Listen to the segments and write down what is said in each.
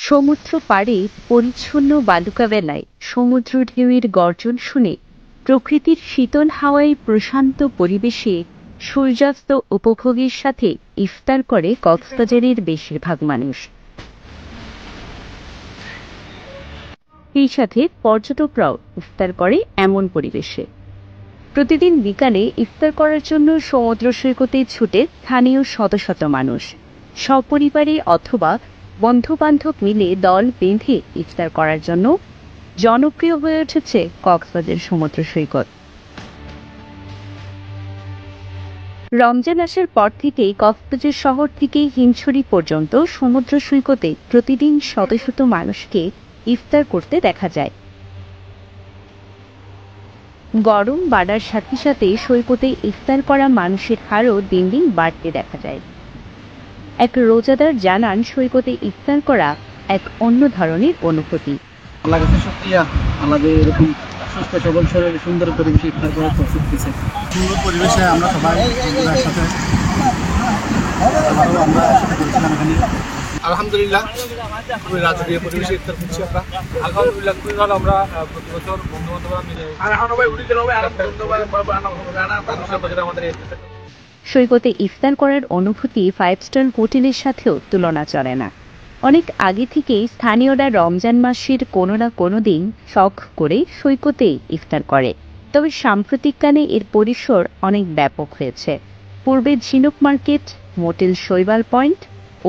সমুদ্র পাড়ে পরিচ্ছন্ন বালুকা বেলায় সমুদ্র ঢেউয়ের গর্জন শুনে প্রকৃতির শীতল হাওয়ায় প্রশান্ত পরিবেশে সূর্যাস্ত উপভোগের সাথে ইফতার করে কক্সবাজারের বেশিরভাগ মানুষ। এই সাথে পর্যটকরাও ইফতার করে এমন পরিবেশে। প্রতিদিন বিকালে ইফতার করার জন্য সমুদ্র সৈকতে ছুটে স্থানীয় শত শত মানুষ সপরিবারে অথবা বন্ধু বান্ধব মিলে দল বেঁধে ইফতার করার জন্য জনপ্রিয় হয়ে উঠেছে কক্সবাজার সমুদ্র সৈকত। রমজান আসার পর থেকেই কক্সবাজার শহর থেকে হিমছড়ি পর্যন্ত সমুদ্র সৈকতে প্রতিদিন শত শত মানুষকে ইফতার করতে দেখা যায়। গরম বাড়ার সাথে সাথে সৈকতে ইফতার করা মানুষের হারও দিন দিন বাড়তে দেখা যায়। এক রোজাদার জানান, সৈকতে ইফতার করা এক অন্য ধরনের অনুভূতি। আল্লাহর কাছে শুকরিয়া, আমাদের এরকম সুস্থ সবল শরীরে সুন্দর পরিবেশে ইফতার করার তৌফিক দিয়েছে। সুন্দর পরিবেশে আমরা সবাই একসাথে আলহামদুলিল্লাহ খুবই রাজকীয় পরিবেশে ইফতার করছি আমরা। আলহামদুলিল্লাহ খুবই ভালো। আমরা প্রতি বছর বন্ধু বান্ধবরা মিলে আমাদের সৈকতে ইফতার করার অনুভূতি 5 স্টার হোটেলের সাথেও তুলনা চলে না। অনেক আগে থেকেই স্থানীয়রা রমজান মাসের কোনো না কোনো দিন শখ করে সৈকতে ইফতার করে, তবে সাম্প্রতিককালে এর পরিসর অনেক ব্যাপক হয়েছে। পূর্বে ঝিনুক মার্কেট, মোটেল শৈবাল পয়েন্ট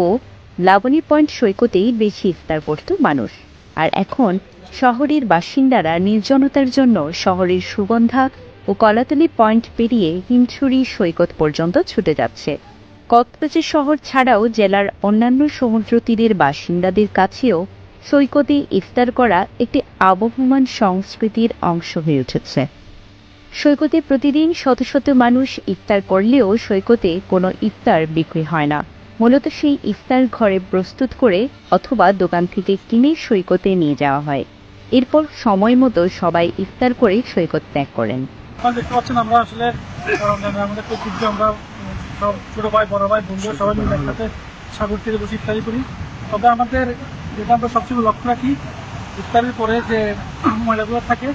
ও লাবণী পয়েন্ট সৈকতেই বেশি ইফতার করত মানুষ, আর এখন শহরের বাসিন্দারা নির্জনতার জন্য শহরের সুগন্ধা ও কলাতলী পয়েন্ট পেরিয়ে হিমছড়ি সৈকত পর্যন্ত ছুটে যাচ্ছে। কক্সবাজার শহর ছাড়াও জেলার অন্যান্য সমুদ্র তীরের বাসিন্দাদের কাছেও সৈকতে ইফতার করা একটি আবহমান সংস্কৃতির অংশ হয়ে উঠেছে। সৈকতে প্রতিদিন শত শত মানুষ ইফতার করলেও সৈকতে কোনো ইফতার বিক্রি হয় না। মূলত সেই ইফতার ঘরে প্রস্তুত করে অথবা দোকান থেকে কিনে সৈকতে নিয়ে যাওয়া হয়। এরপর সময় মতো সবাই ইফতার করে সৈকত ত্যাগ করেন। দেখতে পাচ্ছেন, আমরা আসলে আমাদের আমরা সব ছোট ভাই বড় ভাই বন্ধু সবাই মিলে একসাথে সাগর তীরে বসে ইফতারি করি। তবে আমাদের যেটা আমরা সবচেয়ে লক্ষ্য রাখি, ইফতারের পরে যে ময়লাগুলো থাকে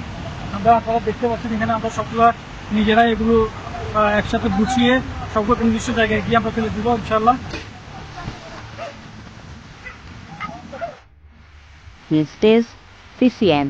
আপনারা দেখতে পাচ্ছেন এখানে আমরা সবগুলো নিজেরাই এগুলো একসাথে গুছিয়ে সবগুলো নির্দিষ্ট জায়গায় গিয়ে আমরা ফেলে দিব ইনশাআল্লাহ। CCN